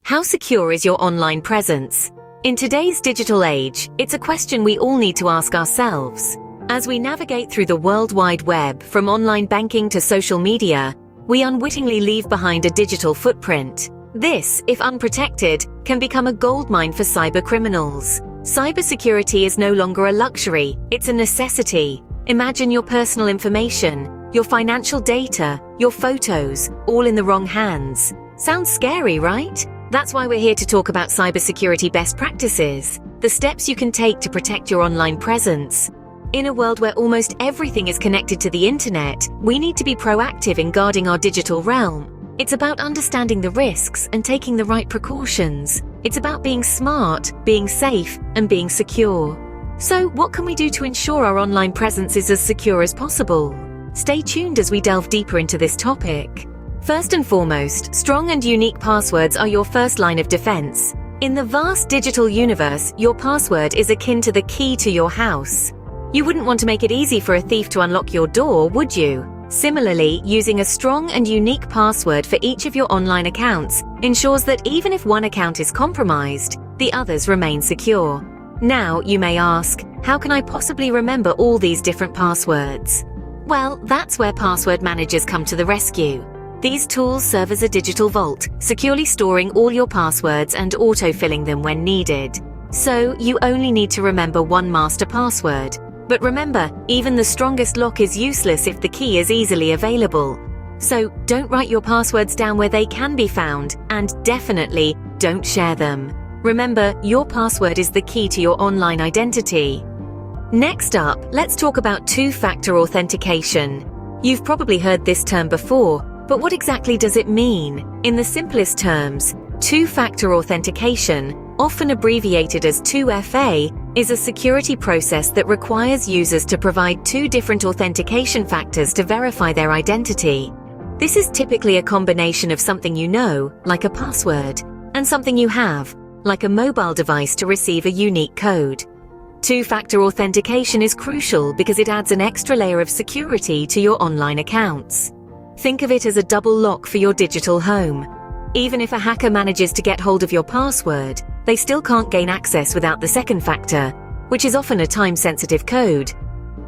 How secure is your online presence? In today's digital age, it's a question we all need to ask ourselves. As we navigate through the World Wide Web, from online banking to social media, we unwittingly leave behind a digital footprint. This, if unprotected, can become a goldmine for cybercriminals. Cybersecurity is no longer a luxury, it's a necessity. Imagine your personal information, your financial data, your photos, all in the wrong hands. Sounds scary, right? That's why we're here to talk about cybersecurity best practices, the steps you can take to protect your online presence. In a world where almost everything is connected to the internet, we need to be proactive in guarding our digital realm. It's about understanding the risks and taking the right precautions. It's about being smart, being safe, and being secure. So, what can we do to ensure our online presence is as secure as possible? Stay tuned as we delve deeper into this topic. First and foremost, strong and unique passwords are your first line of defense. In the vast digital universe, your password is akin to the key to your house. You wouldn't want to make it easy for a thief to unlock your door, would you? Similarly, using a strong and unique password for each of your online accounts ensures that even if one account is compromised, the others remain secure. Now, you may ask, how can I possibly remember all these different passwords? Well, that's where password managers come to the rescue. These tools serve as a digital vault, securely storing all your passwords and auto-filling them when needed. So, you only need to remember one master password. But remember, even the strongest lock is useless if the key is easily available. So, don't write your passwords down where they can be found, and definitely don't share them. Remember, your password is the key to your online identity. Next up, let's talk about two-factor authentication. You've probably heard this term before, but what exactly does it mean? In the simplest terms, two-factor authentication, often abbreviated as 2FA, is a security process that requires users to provide two different authentication factors to verify their identity. This is typically a combination of something you know, like a password, and something you have, like a mobile device to receive a unique code. Two-factor authentication is crucial because it adds an extra layer of security to your online accounts. Think of it as a double lock for your digital home. Even if a hacker manages to get hold of your password, they still can't gain access without the second factor, which is often a time-sensitive code.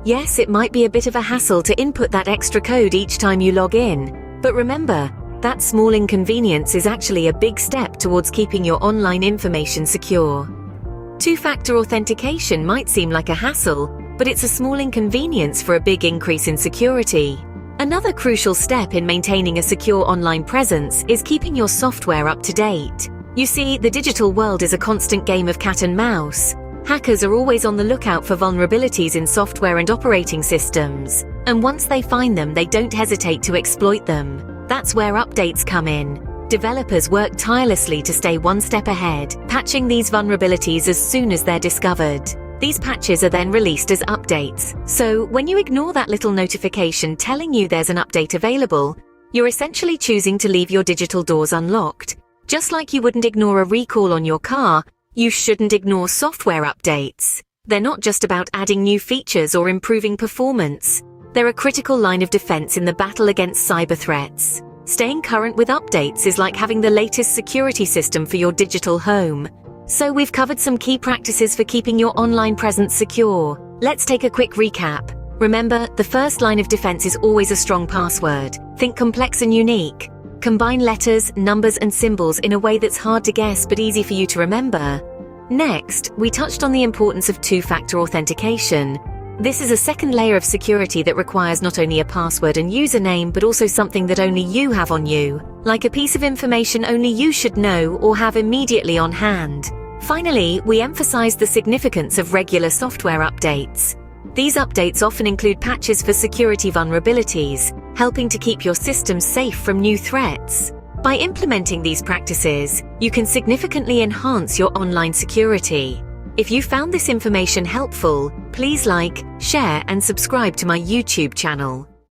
Yes, it might be a bit of a hassle to input that extra code each time you log in, but remember, that small inconvenience is actually a big step towards keeping your online information secure. Two-factor authentication might seem like a hassle, but it's a small inconvenience for a big increase in security. Another crucial step in maintaining a secure online presence is keeping your software up to date. You see, the digital world is a constant game of cat and mouse. Hackers are always on the lookout for vulnerabilities in software and operating systems, and once they find them, they don't hesitate to exploit them. That's where updates come in. Developers work tirelessly to stay one step ahead, patching these vulnerabilities as soon as they're discovered. These patches are then released as updates. So, when you ignore that little notification telling you there's an update available, you're essentially choosing to leave your digital doors unlocked. Just like you wouldn't ignore a recall on your car, you shouldn't ignore software updates. They're not just about adding new features or improving performance. They're a critical line of defense in the battle against cyber threats. Staying current with updates is like having the latest security system for your digital home. So we've covered some key practices for keeping your online presence secure. Let's take a quick recap. Remember, the first line of defense is always a strong password. Think complex and unique. Combine letters, numbers, and symbols in a way that's hard to guess but easy for you to remember. Next, we touched on the importance of two-factor authentication. This is a second layer of security that requires not only a password and username, but also something that only you have on you, like a piece of information only you should know or have immediately on hand. Finally, we emphasize the significance of regular software updates. These updates often include patches for security vulnerabilities, helping to keep your systems safe from new threats. By implementing these practices, you can significantly enhance your online security. If you found this information helpful, please like, share, and subscribe to my YouTube channel.